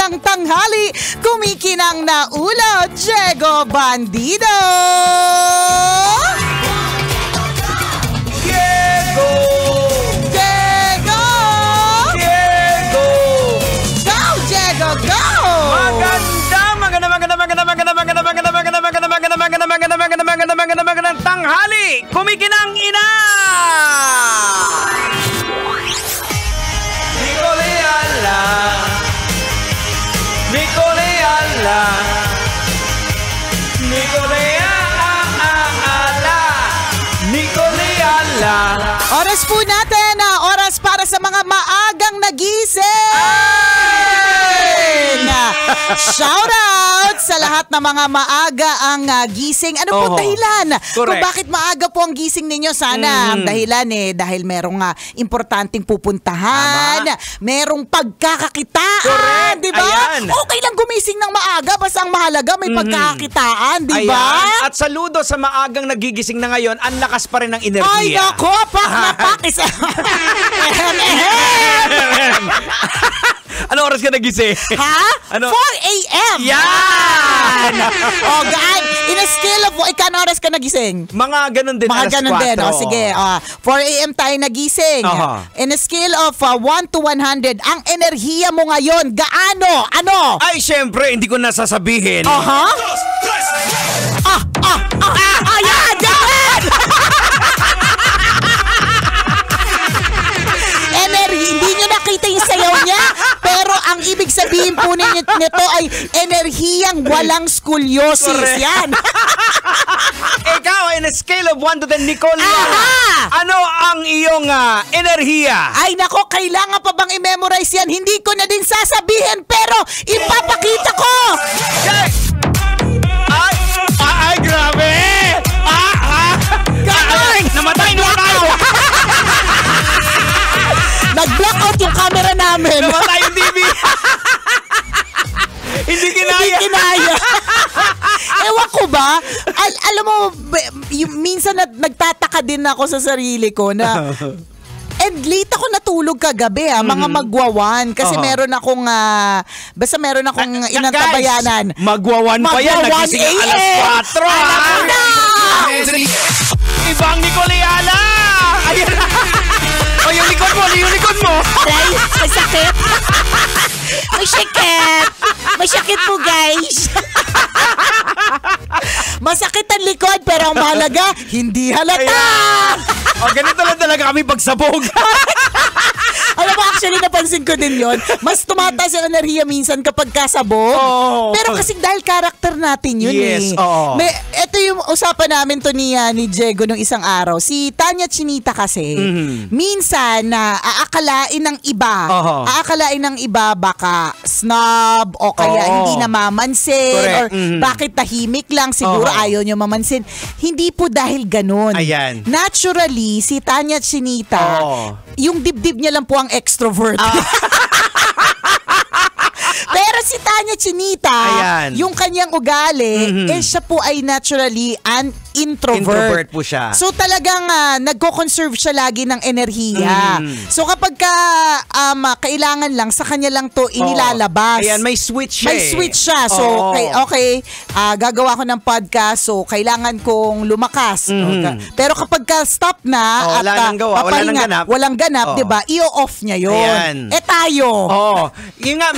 maagang tanghali, kumikinang na ulo, Diego Bandido! Diego! Diego! Diego! Go, Diego, go! Magandang tanghali! Kumikinang ina! Oras po natin, oras para sa mga maagang nagising! Shout out sa lahat ng mga maaga ang gising. Ano po dahilan? Kung bakit maaga po ang gising ninyo? Sana ang dahilan dahil merong importanteng pupuntahan, merong pagkakakitaan, di ba? Okay lang gumising ng maaga, basta ang mahalaga may pagkakakitaan, di ba? At saludo sa maagang nagigising na ngayon, ang lakas pa rin ng enerhiya. Ay, nako, pak na pak. Ano oras ka nagising? Ha? Ano? 4 a.m. Yan! Oh, guys, in a scale of, ikano oras ka nagising? Mga ganun din, mga alas ganun 4. din. Sige, 4 a.m. tayo nagising. In a scale of 1 to 100, ang enerhiya mo ngayon, gaano? Ano? Ay, syempre, hindi ko nasasabihin. Ayan! Yan! Hindi nyo nakita yung sayaw niya, pero ang ibig sabihin po nito ay enerhiyang walang skolyosis. Correct. Yan. Ikaw, in a scale of 1 to 10, Nicole, ano ang iyong enerhiya? Ay nako, kailangan pa bang i-memorize yan? Hindi ko na din sasabihin, pero ipapakita ko. Ay, grabe! Namatay! Nag-blackout yung camera namin. Namatay yung TV! Hindi kinaya. Ewan ko ba? Alam mo, minsan nagtataka din ako sa sarili ko na and late ako natulog kagabi mga magwawan kasi meron akong basta meron akong inantabayanan. Magwawan pa yan, nagising alas 4. Alam na! Ibang Nicole Ayala! Ayan na! O, yung likod mo! Aray, masakit! Masakit po, guys! Masakit ang likod, pero ang mahalaga, hindi halata! O, ganito lang talaga kami pagsabog. Alam mo, actually, napansin ko din yon. Mas tumataas yung enerhiya minsan kapag kasabog. Pero kasi dahil karakter natin yun ito yung usapan namin to ni Diego nung isang araw. Si Tanya Chinita kasi, minsan aakalain ng iba baka snob o kaya hindi namamansin or bakit tahimik lang, siguro ayaw nyo mamansin. Hindi po dahil ganun. Ayan. Naturally, si Tanya Chinita, yung dibdib niya lang po ang extrovert. Pero si Tanya Chinita, yung kanyang ugali, siya po ay naturally an introvert po siya. So talagang nagko-conserve siya lagi ng enerhiya. So kapag kailangan lang, sa kanya lang to inilalabas. Ayan, may switch siya. May switch siya. So, okay, gagawa ko ng podcast, so kailangan kong lumakas. Pero kapag stop na, at walang ganap, diba, i-off niya yun. Ayan. Tayo. Yung nga,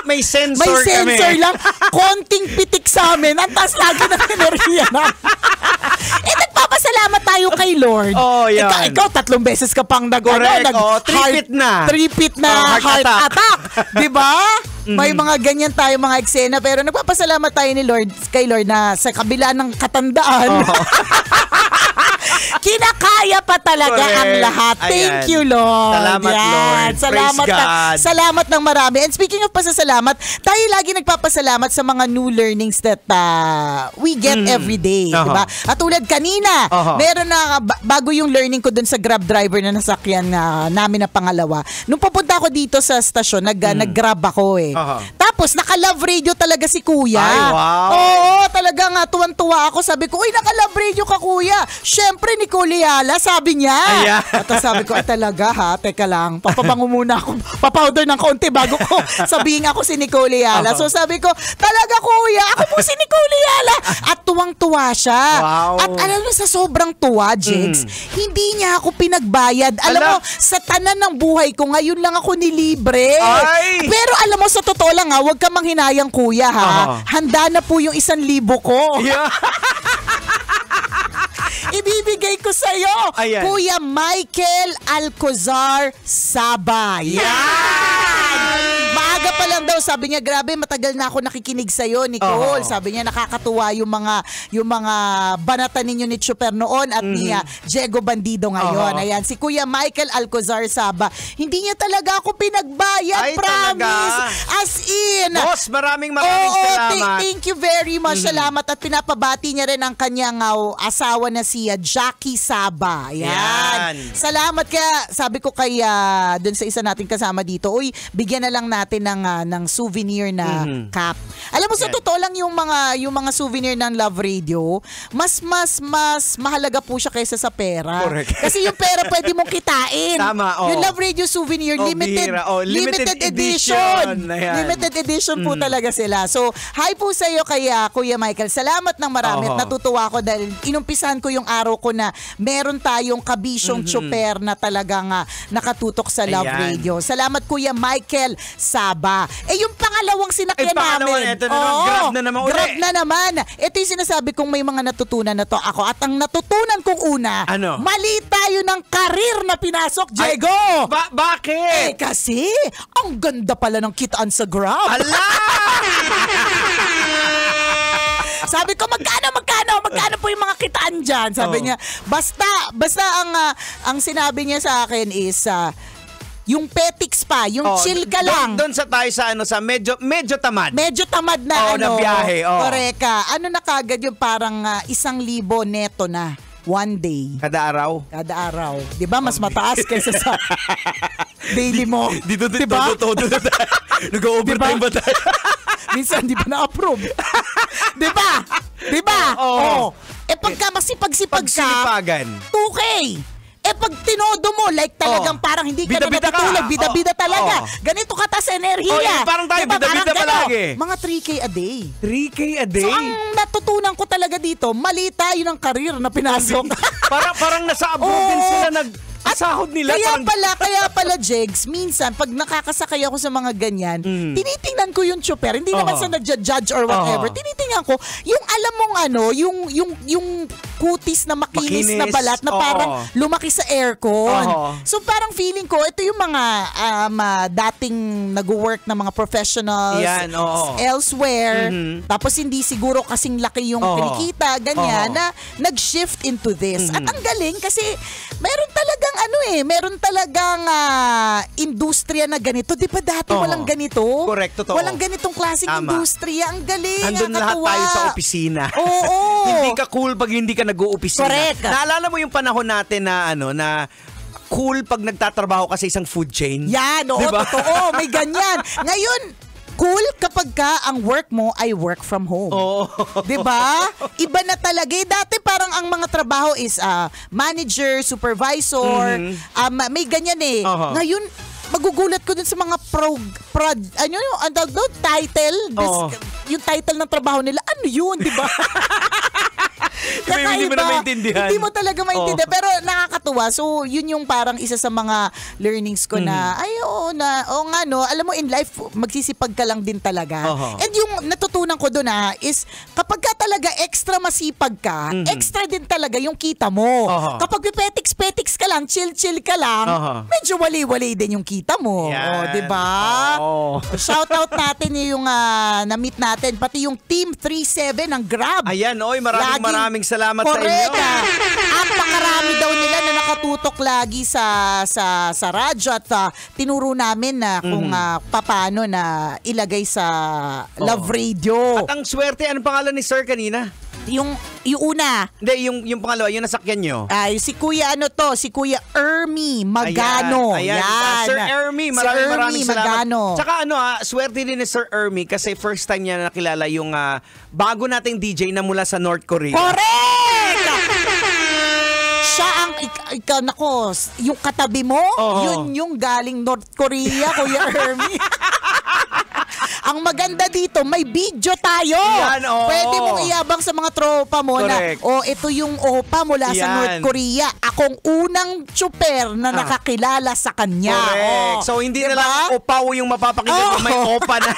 may sensor may sensor kami. lang. Konting pitik sa amin. Ang taas lagi ng enerhiya na. Nagpapasalamat tayo kay Lord. Ikaw 3 beses ka pang tripit na heart attack. Diba? May mga ganyan tayo mga eksena, pero nagpapasalamat tayo kay Lord na sa kabila ng katandaan. Kinakaya pa talaga ang lahat. Thank you, Lord. Salamat, Lord. Salamat, God. Salamat ng marami. And speaking of pasasalamat, tayo lagi nagpapasalamat sa mga new learnings that we get every day. Diba? At tulad kanina, meron na, bago yung learning ko dun sa Grab driver na nasakyan namin na pangalawa. Nung papunta ako dito sa stasyon, nag-grab ako Tapos, naka-love radio talaga si Kuya. Ay, wow. Oo, talagang talagang tuwan-tuwa ako. Sabi ko, uy, naka-love radio ka, kuya. Syempre, Nicole Ayala, sabi niya. At sabi ko, talaga ha, teka lang, papabango muna ako, papowder ng kaunti bago ko sabihin ako si Nicole Ayala. So sabi ko, talaga kuya, ako po si Nicole Ayala. At tuwang-tuwa siya. Wow. At alam mo, sa sobrang tuwa, Jigs, hindi niya ako pinagbayad. Alam mo, sa tanan ng buhay ko, ngayon lang ako nilibre. Ay! Pero alam mo, sa totoo lang huwag ka manghinayang kuya ha. Handa na po yung 1,000 ko. Yeah. Ibibigay ko sa'yo, Ayan. Kuya Michael Alcozar Saba. Maaga pa lang daw, sabi niya, grabe, matagal na ako nakikinig sa'yo, Nicole. Sabi niya, nakakatuwa yung mga banatan ninyo ni Chuper noon at ni Diego Bandido ngayon. Ayan, si Kuya Michael Alcozar Saba. Hindi niya talaga ako pinagbayad, Ay, promise. talaga? As in. Boss, maraming salamat. Thank you very much. Salamat at pinapabati niya rin ang kanyang asawa na si Jackie Saba. Ayan. Salamat kaya sabi ko kay dun sa isa nating kasama dito, uy, bigyan na lang natin ng souvenir na cap. Alam mo, sa totoo lang yung mga souvenir ng Love Radio, mas mahalaga po siya kaysa sa pera. Correct. Kasi yung pera pwede mong kitain. Tama, Yung Love Radio souvenir, limited edition. Limited edition po talaga sila. So, hi po sa iyo kay Kuya Michael. Salamat ng marami at natutuwa ako dahil inumpisahan ko yung araw ko na meron tayong kabisyong Chuper na talagang nakatutok sa Love Radio. Salamat Kuya Michael Saba. Yung pangalawang sinakyan namin. Ito na naman, grab na naman uli. Grab na naman. Ito yung sinasabi kong may mga natutunan na to ako. At ang natutunan kong una, mali tayo ng karir na pinasok, Diego. Bakit? Kasi, ang ganda pala ng kitaan sa Grab. Ala! Sabi ko, magkano po yung mga kitaan dyan? Sabi niya, basta ang sinabi niya sa akin is, yung petix pa, yung chill ka lang. Doon tayo sa medyo tamad. Medyo tamad na na biyahe. Correct ka. Ano na kagad yung parang 1,000 neto na. One day. Kada araw? Kada araw. Di ba? Mas mataas kaysa sa daily mo. Dito. Nag-overtime ba tayo? Minsan, di ba na-approve? Di ba? Oo. Pagka masipag-sipag ka, 2K. Pag tinodo mo, like talagang parang hindi ka na natutulog, bida-bida talaga. Ganito ka sa enerhiya. Parang tayo, bida-bida palagi. Mga 3K a day. 3K a day? So, ang natutunan ko talaga dito, mali tayo ng karir na pinasok. parang nasa abroad din sila sahod nila. Kaya pala, Jegs, minsan, pag nakakasakay ako sa mga ganyan, tinitingnan ko yung chopper. Hindi naman sa nagja-judge or whatever. Tinitingnan ko, yung alam mong yung kutis na makinis na balat na parang lumaki sa aircon. So parang feeling ko, ito yung mga dating nag-work na mga professionals elsewhere. Tapos hindi siguro kasing laki yung kinikita, ganyan, na nag-shift into this. At ang galing kasi meron talagang industriya na ganito. Di ba dati walang ganito? Correct, totoo. Walang ganitong klaseng industriya. Ang galing, andun lahat tayo sa opisina. Oo. Hindi ka cool pag hindi ka nag-uopisina. Correct. Naalala mo yung panahon natin na cool pag nagtatrabaho ka sa isang food chain? Yan, diba? Totoo. May ganyan. Ngayon, cool kapag ang work mo ay work from home. 'Di ba? Iba na talaga. Dati parang ang mga trabaho is manager, supervisor, may ganyan Ngayon, magugulat ko dun sa mga title, yung title ng trabaho nila. Ano yun, 'di ba? Hindi mo na maintindihan. Hindi mo talaga maintindihan. Pero nakakatuwa. So, yun yung parang isa sa mga learnings ko na, alam mo, in life, magsisipag ka lang din talaga. And yung natutunan ko doon is, kapag ka talaga extra masipag ka, extra din talaga yung kita mo. Kapag petix-petix ka lang, chill-chill ka lang, medyo wali-wali din yung kita mo. Diba? Shoutout natin yung na-meet natin, pati yung Team 37 ng Grab. Ayan, maraming salamat sa inyo. napakarami daw nila na nakatutok lagi sa radyo at tinuro namin na kung paano na ilagay sa Love Radio. At ang swerte, anong pangalan ni Sir kanina? Yung una. Hindi, yung pangalawa, yung nasakyan nyo. Ay, si Kuya si Kuya Ermi Magano. Ayan. Sir Ermi, maraming salamat. Magano. Tsaka swerte din ni Sir Ermi kasi first time niya nakilala yung bago nating DJ na mula sa North Korea. Correct! Siya ang, nako, yung katabi mo, yun yung galing North Korea, Kuya Ermi. Ang maganda dito, may video tayo. Yan, Pwede mong iyabang sa mga tropa mo. Correct. na, ito yung opa mula sa North Korea. Akong unang tsuper na nakakilala sa kanya. Correct. So, hindi na lang opaw yung mapapakinggan, may opa na.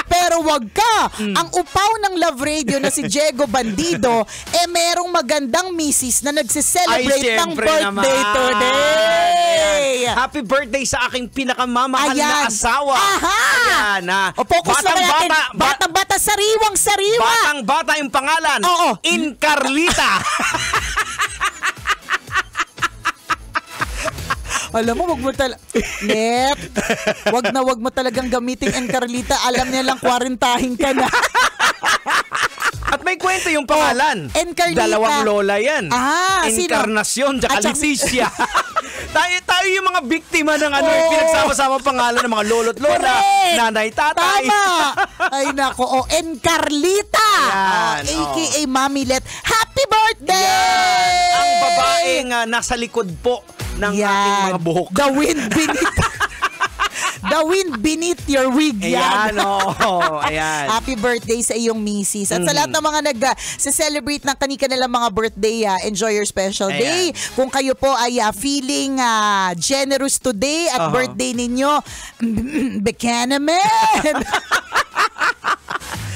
Pero wag ka. Ang upaw ng Love Radio na si Diego Bandido, merong magandang misis na nagse-celebrate ng birthday today. Happy birthday sa aking pinakamamahal na asawa. Ayan. Focus naman natin. Batang-bata, sariwang-sariwa. Batang-bata yung pangalan. Incarlita. Alam mo, wag mo talagang gamitin Encarlita. Alam niya lang 40 ka na. At may kwento yung pangalan. Encarlita. Dalawang lola yan. Encarnacion at Leticia. tayo yung mga biktima ng pinagsama-sama pangalan ng mga lolo't lola, nanay, tatay. Tama. Ay nako, Encarlita. AKA Mami Let. Happy birthday! Yan. Ang babaeng nasa likod po ng ating mga buhok. The wind beneath your wig. Ayan, ayan. Happy birthday sa iyong misis. At sa lahat ng mga nag-celebrate ng kanilang mga birthday, enjoy your special day. Kung kayo po ay feeling generous today at birthday ninyo, bekana man!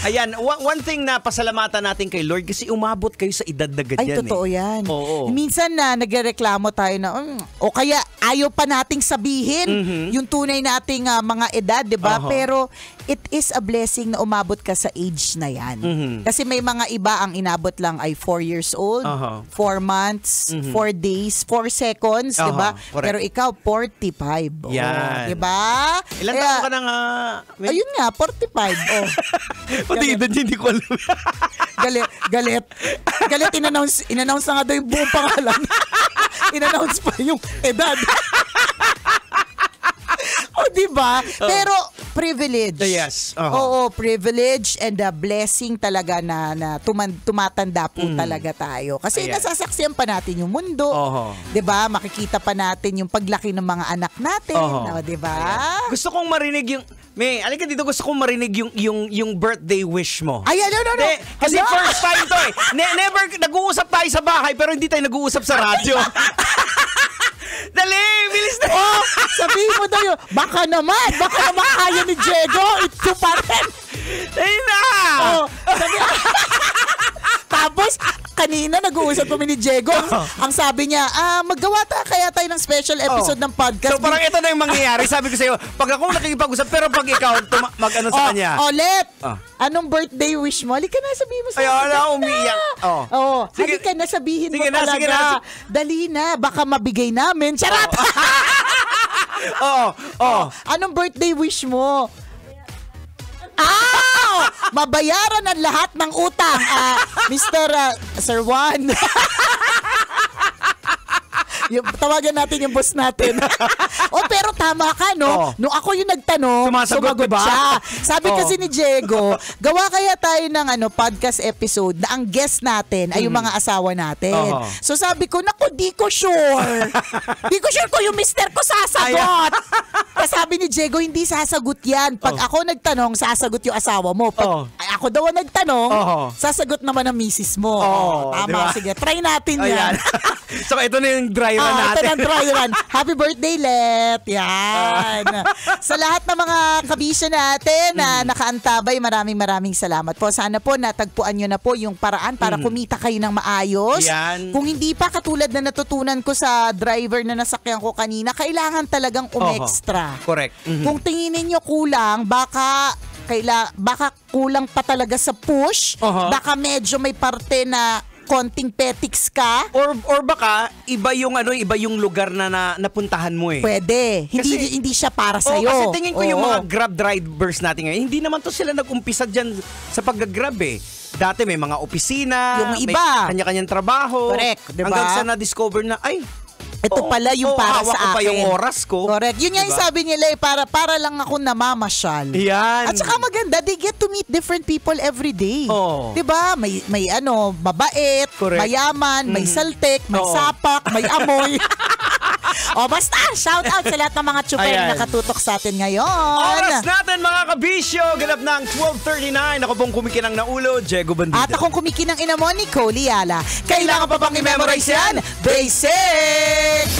Ayan, one thing na pasalamatan natin kay Lord kasi umabot kayo sa edad na ganyan. Ay, totoo yan. Oo. Minsan na nagrereklamo tayo na, o kaya ayaw pa nating sabihin yung tunay nating mga edad, di ba? Pero it is a blessing na umabot ka sa age na yan. Kasi may mga iba ang inabot lang ay 4 years old, 4 months, 4 days, 4 seconds, di ba? Pero ikaw, 45. Yan. Di ba? Ilang taon ka na nga? Ayun nga, 45. Pati edad hindi ko alam. Galit, in-announce na nga daw yung buong pangalan. In-announce pa yung edad. Diba? Pero privilege. Yes. Oo, privilege and a blessing talaga na tumatanda po talaga tayo. Kasi nasasaksiyan pa natin yung mundo. Diba? Makikita pa natin yung paglaki ng mga anak natin. Diba? Gusto kong marinig yung alika dito, gusto kong marinig yung birthday wish mo. Ay, no. Kasi first time to eh. Never, nag-uusap tayo sa bahay pero hindi tayo nag-uusap sa radyo. Dali, bilis na. Sabihin mo daw yun. Baka naman kaya ni Diego. Ito pa rin. Ayun na. Tapos, kanina nag-uusap kami ni Diego. Ang sabi niya, maggawa kaya tayo ng special episode ng podcast. So parang ito na yung mangyayari. Sabi ko sa'yo, pag ako nakikipag-usap, pero pag ikaw mag-ano sa kanya. Let, anong birthday wish mo? Halika na, sabihin mo sa akin. Ayaw na, umiiyak. Halika na, sabihin mo talaga. Dali na, baka mabigay namin. Charot! Anong birthday wish mo? Mabayaran ang lahat ng utang, Sir Juan. Tawagan natin yung boss natin. Pero tama ka, no? Nung ako yung nagtanong, sumagot siya. Sabi kasi ni Diego, gawa kaya tayo ng podcast episode na ang guest natin ay yung mga asawa natin. So sabi ko, naku, di ko sure. Di ko sure ko yung mister ko sasagot. Kasi sabi ni Diego, hindi sasagot yan. Pag ako nagtanong, sasagot yung asawa mo. Pag ako daw ang nagtanong, sasagot naman ang misis mo. Tama, diba? Sige, try natin yan. So ito na yung dry run natin. Ito na yung dry run. Happy birthday, Let. Yan. Sa lahat ng mga kabisya natin na nakaantabay, maraming salamat po. Sana po natagpuan nyo na po yung paraan para kumita kayo ng maayos. Yan. Kung hindi pa, katulad na natutunan ko sa driver na nasakyan ko kanina, kailangan talagang umextra. Correct. Kung tinginin nyo kulang, baka kulang pa talaga sa push. Baka medyo may parte na konting petiks ka. Or baka iba yung iba yung lugar na napuntahan mo eh. Pwede. Hindi siya para sa iyo. Kasi tingin ko yung mga Grab drivers natin ngayon, hindi naman to sila nag-umpisa diyan sa pag-Grab eh. Dati may mga opisina, yung iba, may kanya-kanyang trabaho. Correct, diba? Hanggang sa na-discover na, ito pala yung para sa akin. Pa yung oras ko. Correct. Yun yung sabi nila para lang ako namamasyal. Yan. At saka maganda, they get to meet different people every day. Diba? May mabait, correct, mayaman, may saltek, may sapak, may amoy. Basta, shout out sa lahat ng mga tsuper na nakatutok sa atin ngayon. Oras natin mga kabisyo. Ganap ng 12:39. Ako pong kumikinang na ulo, Diego Bandido. At akong kumikinang ina mo, Nicole Yala. Kailangan pa bang i-memorize yan? Basic!